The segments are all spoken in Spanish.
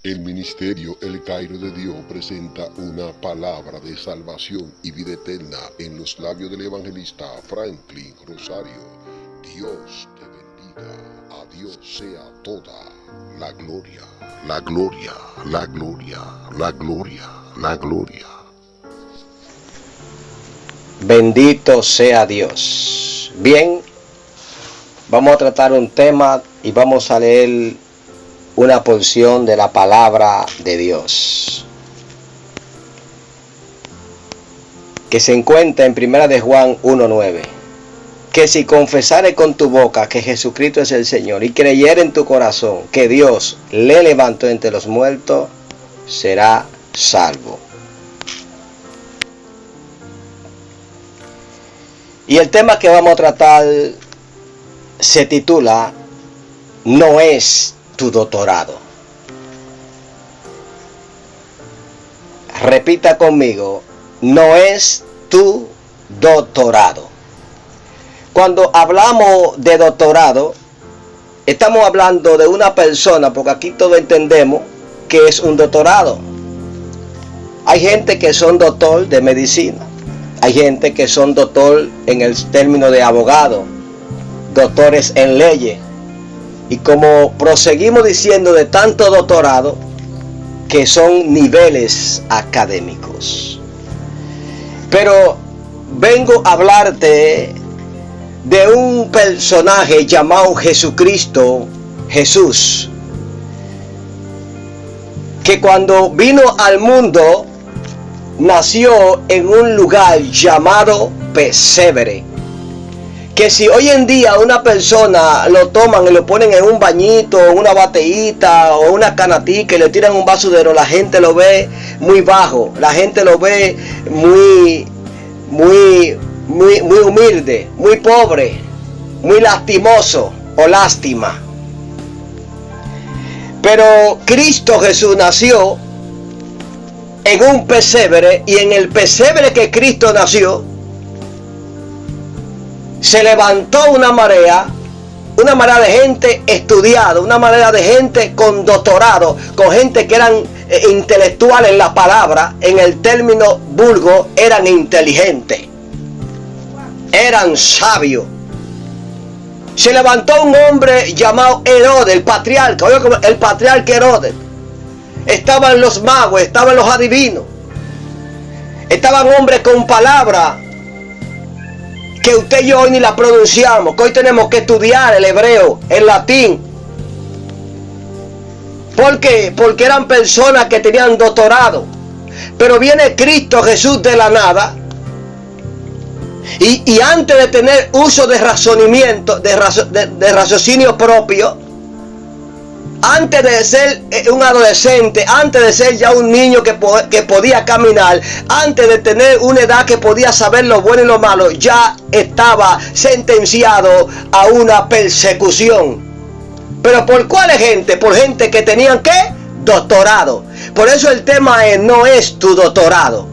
El ministerio El Cairo de Dios presenta una palabra de salvación y vida eterna en los labios del evangelista Franklin Rosario. Dios te bendiga. A Dios sea toda la gloria, la gloria, la gloria, la gloria, la gloria. Bendito sea Dios. Bien, vamos a tratar un tema y vamos a leer una porción de la palabra de Dios que se encuentra en 1 de Juan 1:9, que si confesares con tu boca que Jesucristo es el Señor y creyeres en tu corazón que Dios le levantó entre los muertos, será salvo. Y el tema que vamos a tratar se titula No es tu doctorado. Repita conmigo, no es tu doctorado. Cuando hablamos de doctorado, estamos hablando de una persona, porque aquí todos entendemos que es un doctorado. Hay gente que son doctor de medicina, hay gente que son doctor en el término de abogado, doctores en leyes. Y como proseguimos diciendo de tanto doctorado, que son niveles académicos. Pero vengo a hablarte de un personaje llamado Jesucristo, Jesús, que cuando vino al mundo, nació en un lugar llamado pesebre. Que si hoy en día una persona lo toman y lo ponen en un bañito, una bateíta o una canatica y le tiran un vaso de oro, la gente lo ve muy bajo, la gente lo ve muy humilde, muy pobre, muy lastimoso o lástima. Pero Cristo Jesús nació en un pesebre, y en el pesebre que Cristo nació se levantó una marea de gente estudiada, una marea de gente con doctorado, con gente que eran intelectuales en la palabra, en el término vulgo, eran inteligentes, eran sabios. Se levantó un hombre llamado Herodes, el patriarca, el patriarca Herodes. Estaban los magos, estaban los adivinos, estaban hombres con palabra que usted y yo hoy ni la pronunciamos, que hoy tenemos que estudiar el hebreo, el latín. ¿Por qué? Porque eran personas que tenían doctorado. Pero viene Cristo Jesús de la nada, y antes de tener uso de razonamiento, de raciocinio propio, antes de ser un adolescente, antes de ser ya un niño que podía caminar, antes de tener una edad que podía saber lo bueno y lo malo, ya estaba sentenciado a una persecución. ¿Pero por cuál gente? Por gente que tenían ¿qué? Doctorado. Por eso el tema es, no es tu doctorado.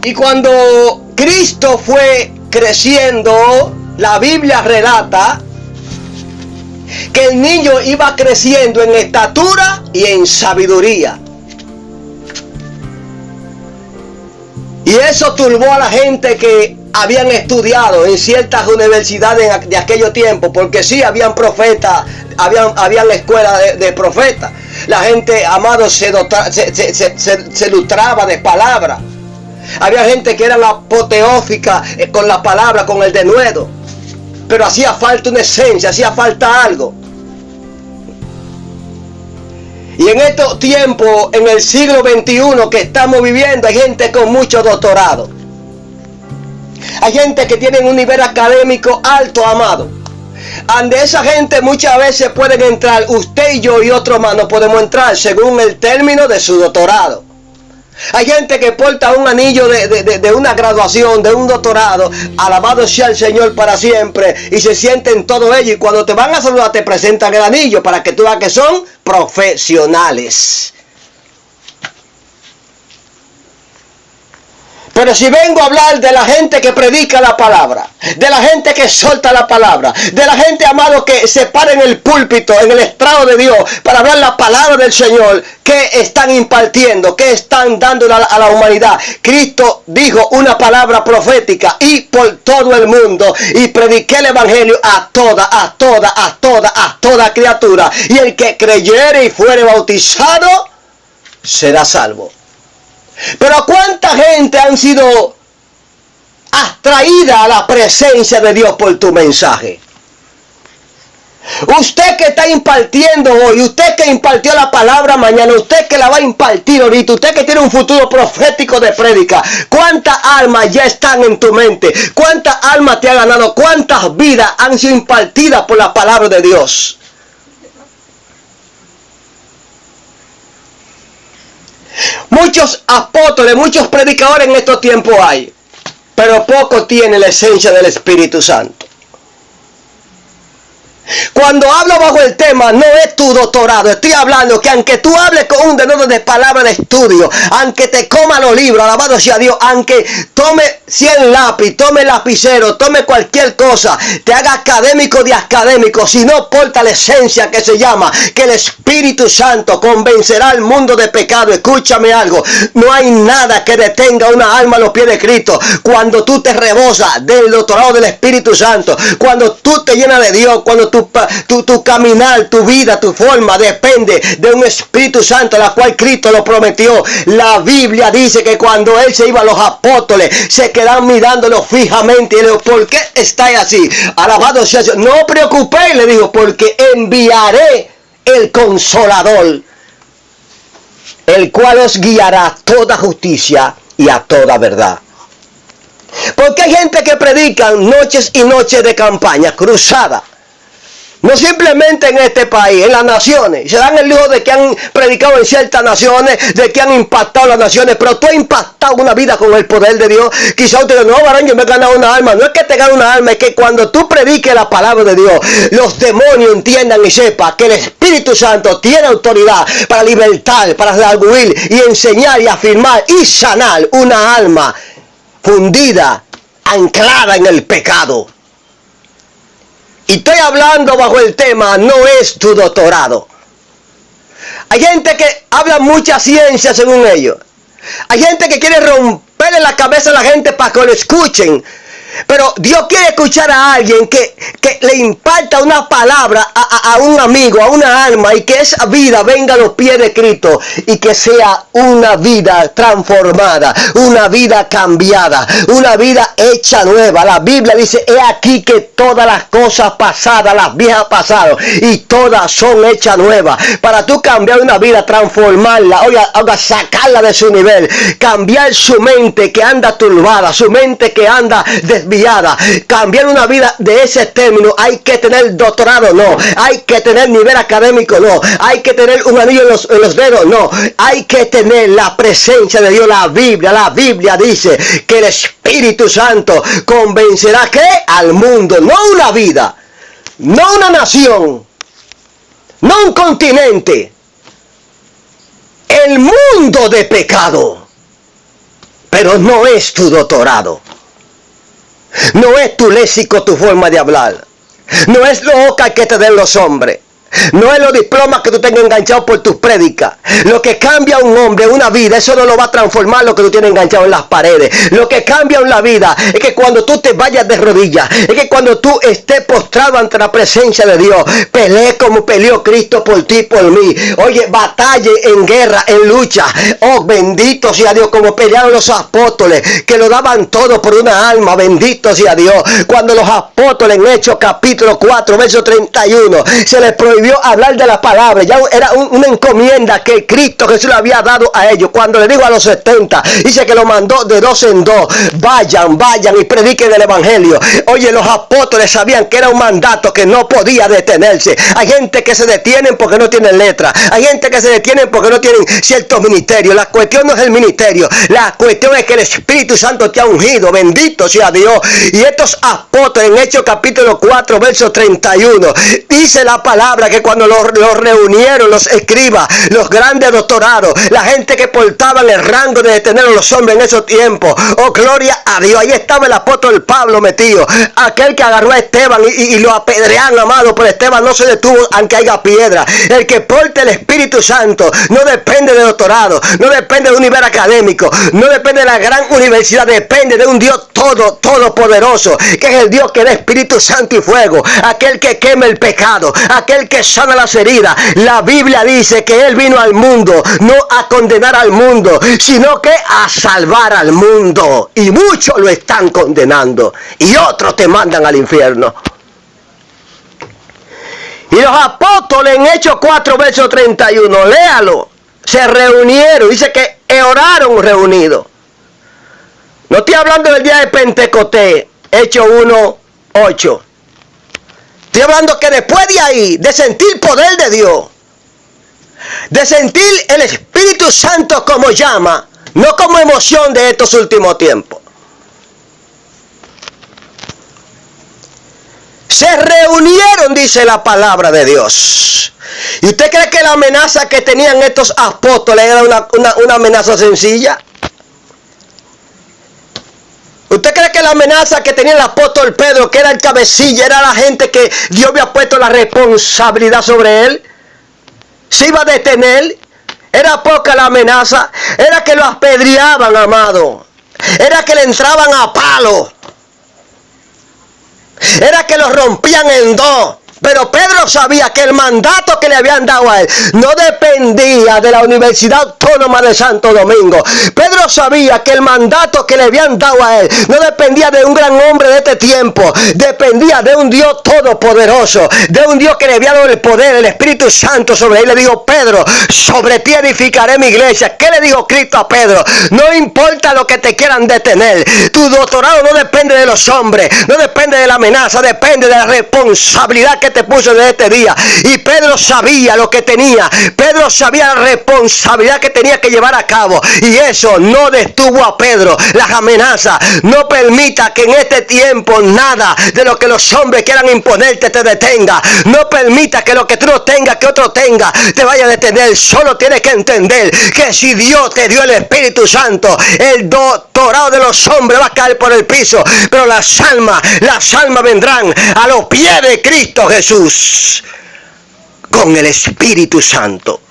Y cuando Cristo fue creciendo, la Biblia relata que el niño iba creciendo en estatura y en sabiduría. Y eso turbó a la gente que habían estudiado en ciertas universidades de aquellos tiempos, porque sí, habían profetas, habían escuelas de profetas. La gente, amado, se lustraba de palabra. Había gente que era la apoteósica con la palabra, con el denuedo. Pero hacía falta una esencia, hacía falta algo. Y en estos tiempos, en el siglo XXI que estamos viviendo, hay gente con mucho doctorado. Hay gente que tiene un nivel académico alto, amado. Ante esa gente muchas veces pueden entrar, usted y yo y otros más no podemos entrar según el término de su doctorado. Hay gente que porta un anillo de una graduación, de un doctorado, alabado sea el Señor para siempre, y se sienten todo ello, y cuando te van a saludar te presentan el anillo para que tú veas que son profesionales. Pero si vengo a hablar de la gente que predica la palabra, de la gente que solta la palabra, de la gente, amado, que se para en el púlpito, en el estrado de Dios, para hablar la palabra del Señor, ¿qué están impartiendo? ¿Qué están dando a la humanidad? Cristo dijo una palabra profética: y por todo el mundo, y prediqué el evangelio a toda criatura. Y el que creyere y fuere bautizado, será salvo. Pero ¿cuánta gente han sido atraída a la presencia de Dios por tu mensaje? Usted que está impartiendo hoy, usted que impartió la palabra mañana, usted que la va a impartir ahorita, usted que tiene un futuro profético de prédica, ¿cuántas almas ya están en tu mente? ¿Cuántas almas te ha ganado? ¿Cuántas vidas han sido impartidas por la palabra de Dios? Muchos apóstoles, muchos predicadores en estos tiempos hay, pero poco tiene la esencia del Espíritu Santo. Cuando hablo bajo el tema, no es tu doctorado. Estoy hablando que aunque tú hables con un dedo de palabra de estudio, aunque te coma los libros, alabado sea Dios, aunque tome 100 lápiz, tome lapicero, tome cualquier cosa, te haga académico de académico, si no porta la esencia que se llama que el Espíritu Santo convencerá al mundo de pecado. Escúchame algo, no hay nada que detenga una alma a los pies de Cristo. Cuando tú te rebosas del doctorado del Espíritu Santo, cuando tú te llenas de Dios, cuando tu caminar, tu vida, tu forma depende de un Espíritu Santo, la cual Cristo lo prometió. La Biblia dice que cuando Él se iba, los apóstoles se quedaban mirándolo fijamente y le dijo: ¿por qué estáis así? Alabado sea Dios. No preocupéis, le dijo, porque enviaré el Consolador, el cual os guiará a toda justicia y a toda verdad. Porque hay gente que predican noches y noches de campaña, cruzada. No simplemente en este país, en las naciones. Se dan el lujo de que han predicado en ciertas naciones, de que han impactado las naciones, pero tú has impactado una vida con el poder de Dios. Quizá usted diga: no, varón, yo me he ganado una alma. No es que te gane una alma, es que cuando tú prediques la palabra de Dios, los demonios entiendan y sepan que el Espíritu Santo tiene autoridad para libertar, para redarguir y enseñar y afirmar y sanar una alma fundida, anclada en el pecado. Y estoy hablando bajo el tema: no es tu doctorado. Hay gente que habla mucha ciencia según ellos. Hay gente que quiere romperle la cabeza a la gente para que lo escuchen. Pero Dios quiere escuchar a alguien que le imparta una palabra a un amigo, a una alma, y que esa vida venga a los pies de Cristo y que sea una vida transformada, una vida cambiada, una vida hecha nueva. La Biblia dice: he aquí que todas las cosas pasadas, las viejas pasaron, y todas son hechas nuevas. Para tú cambiar una vida, transformarla, oiga, sacarla de su nivel, cambiar su mente que anda turbada, su mente que anda desviada, cambiar una vida de ese término, hay que tener doctorado, no, hay que tener nivel académico, no, hay que tener un anillo en los dedos, no, hay que tener la presencia de Dios. La Biblia dice que el Espíritu Santo convencerá ¿qué? Al mundo, no una vida, no una nación, no un continente, el mundo de pecado. Pero no es tu doctorado. No es tu léxico, tu forma de hablar. No es lo oca que te den los hombres. No es los diplomas que tú tengas enganchado por tus prédicas. Lo que cambia a un hombre, una vida, eso no lo va a transformar lo que tú tienes enganchado en las paredes. Lo que cambia en la vida es que cuando tú te vayas de rodillas, es que cuando tú estés postrado ante la presencia de Dios, pelee como peleó Cristo por ti y por mí. Oye, batalle en guerra, en lucha. Oh, bendito sea Dios, como pelearon los apóstoles, que lo daban todo por una alma. Bendito sea Dios. Cuando los apóstoles en Hechos capítulo 4, verso 31, se les prohibió hablar de la palabra, ya era una encomienda que Cristo Jesús le había dado a ellos. Cuando le dijo a los 70, dice que lo mandó de 2 en 2, vayan y prediquen el evangelio. Oye, los apóstoles sabían que era un mandato que no podía detenerse. Hay gente que se detienen porque no tienen letra, hay gente que se detienen porque no tienen ciertos ministerios. La cuestión no es el ministerio, la cuestión es que el Espíritu Santo te ha ungido. Bendito sea Dios. Y estos apóstoles en Hechos capítulo 4, verso 31, dice la palabra palabra que cuando los reunieron los escribas, los grandes doctorados, la gente que portaban el rango de detener a los hombres en esos tiempos, oh gloria a Dios, ahí estaba el apóstol Pablo metido, aquel que agarró a Esteban y lo apedrean, amado, pero Esteban no se detuvo aunque haya piedra. El que porte el Espíritu Santo no depende de doctorado, no depende de un nivel académico, no depende de la gran universidad, depende de un Dios todopoderoso, que es el Dios que da Espíritu Santo y fuego, aquel que quema el pecado, aquel que sana las heridas. La Biblia dice que Él vino al mundo no a condenar al mundo, sino que a salvar al mundo, y muchos lo están condenando y otros te mandan al infierno. Y los apóstoles en Hechos 4 verso 31, léalo, se reunieron, dice que oraron reunidos. No estoy hablando del día de Pentecostés, Hechos 1, 8. Estoy hablando que después de ahí, de sentir poder de Dios, de sentir el Espíritu Santo como llama, no como emoción de estos últimos tiempos. Se reunieron, dice la palabra de Dios. ¿Y usted cree que la amenaza que tenían estos apóstoles era una amenaza sencilla? ¿Usted cree que la amenaza que tenía el apóstol Pedro, que era el cabecilla, era la gente que Dios había puesto la responsabilidad sobre él? ¿Se iba a detener? Era poca la amenaza. Era que lo apedreaban, amado. Era que le entraban a palo. Era que lo rompían en dos. Pero Pedro sabía que el mandato que le habían dado a él no dependía de la Universidad Autónoma de Santo Domingo. Pedro sabía que el mandato que le habían dado a él no dependía de un gran hombre de este tiempo. Dependía de un Dios todopoderoso, de un Dios que le había dado el poder, el Espíritu Santo sobre él. Le dijo: Pedro, sobre ti edificaré mi iglesia. ¿Qué le dijo Cristo a Pedro? No importa lo que te quieran detener. Tu doctorado no depende de los hombres, no depende de la amenaza, depende de la responsabilidad que te puso de este día. Y Pedro sabía lo que tenía. Pedro sabía la responsabilidad que tenía que llevar a cabo, y eso no detuvo a Pedro. Las amenazas, no permita que en este tiempo nada de lo que los hombres quieran imponerte te detenga. No permita que lo que tú no tengas, que otro tenga, te vaya a detener. Solo tienes que entender que si Dios te dio el Espíritu Santo, el doctorado de los hombres va a caer por el piso, pero las almas vendrán a los pies de Cristo Jesús con el Espíritu Santo.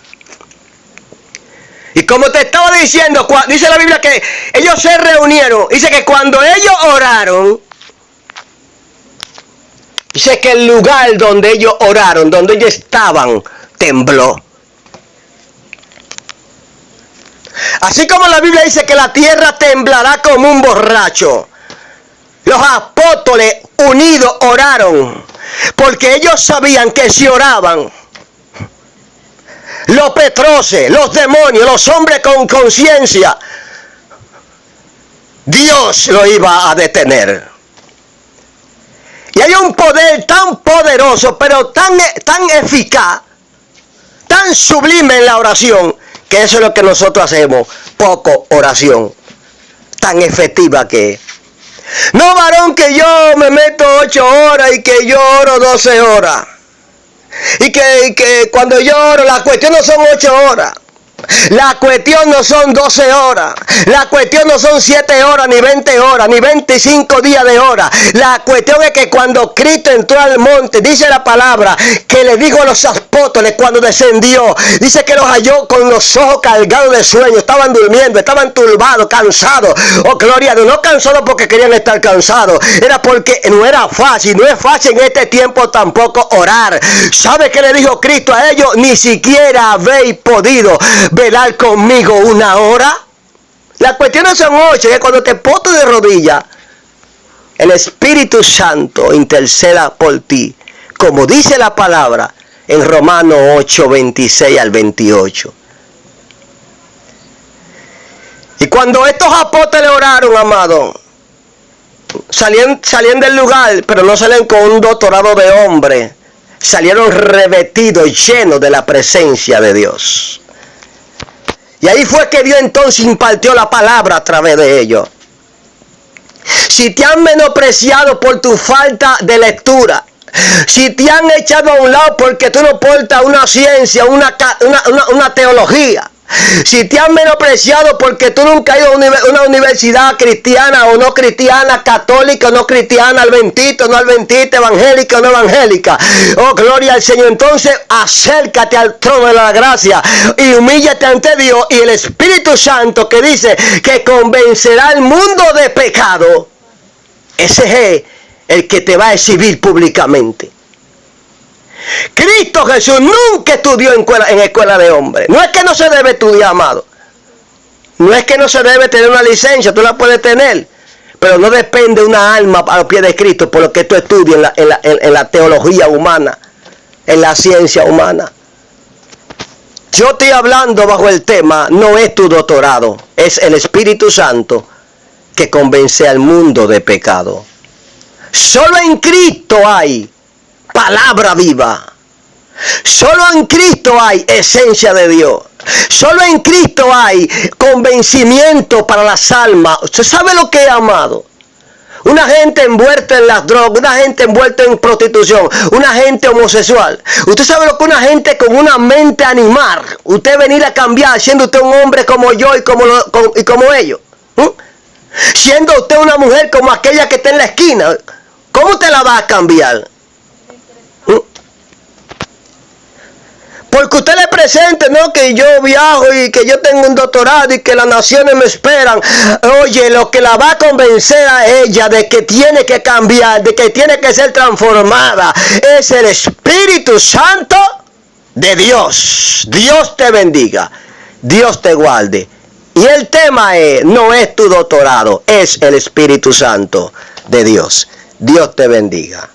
Y como te estaba diciendo, dice la Biblia que ellos se reunieron. Dice que cuando ellos oraron, dice que el lugar donde ellos oraron, donde ellos estaban, tembló. Así como la Biblia dice que la tierra temblará como un borracho, los apóstoles unidos oraron, porque ellos sabían que si oraban, los petroces, los demonios, los hombres con conciencia, Dios lo iba a detener. Y hay un poder tan poderoso, pero tan eficaz, tan sublime en la oración, que eso es lo que nosotros hacemos, poco oración, tan efectiva que es. No, varón, que yo me meto 8 horas y que yo oro 12 horas. Y que cuando yo oro, la cuestión no son 8 horas. La cuestión no son 12 horas. La cuestión no son 7 horas, ni 20 horas, ni 25 días de hora. La cuestión es que cuando Cristo entró al monte, dice la palabra, que le dijo a los apóstoles cuando descendió, dice que los halló con los ojos cargados de sueño. Estaban durmiendo, estaban turbados, cansados. Oh, gloria a Dios. No cansados porque querían estar cansados. Era porque no era fácil. No es fácil en este tiempo tampoco orar. ¿Sabe qué le dijo Cristo a ellos? Ni siquiera habéis podido velar conmigo 1 hora. La cuestión no son 8, que cuando te pones de rodillas, el Espíritu Santo interceda por ti, como dice la palabra en Romanos 8, 26 al 28. Y cuando estos apóstoles oraron, amado, salían del lugar, pero no salen con un doctorado de hombre. Salieron revestidos, llenos de la presencia de Dios. Y ahí fue que Dios entonces impartió la palabra a través de ellos. Si te han menospreciado por tu falta de lectura, si te han echado a un lado porque tú no portas una ciencia, una teología, si te han menospreciado porque tú nunca has ido a una universidad cristiana o no cristiana, católica o no cristiana, adventista o no adventista, evangélica o no evangélica, oh gloria al Señor, entonces acércate al trono de la gracia y humíllate ante Dios, y el Espíritu Santo que dice que convencerá al mundo de pecado, ese es el que te va a exhibir públicamente. Cristo Jesús nunca estudió en escuela de hombres. No es que no se debe estudiar, amado. No es que no se debe tener una licencia, tú la puedes tener, pero no depende una alma a los pies de Cristo por lo que tú estudias en la teología humana, en la ciencia humana. Yo estoy hablando bajo el tema, no es tu doctorado, es el Espíritu Santo que convence al mundo de pecado. Solo en Cristo hay palabra viva. Solo en Cristo hay esencia de Dios. Solo en Cristo hay convencimiento para las almas. ¿Usted sabe lo que es, amado? Una gente envuelta en las drogas, una gente envuelta en prostitución, una gente homosexual. Usted sabe lo que una gente con una mente animal, usted venir a cambiar, siendo usted un hombre como yo y como ellos. Siendo usted una mujer como aquella que está en la esquina, ¿cómo usted la va a cambiar? Porque usted le presente, ¿no? Que yo viajo y que yo tengo un doctorado y que las naciones me esperan. Oye, lo que la va a convencer a ella de que tiene que cambiar, de que tiene que ser transformada, es el Espíritu Santo de Dios. Dios te bendiga. Dios te guarde. Y el tema no es tu doctorado, es el Espíritu Santo de Dios. Dios te bendiga.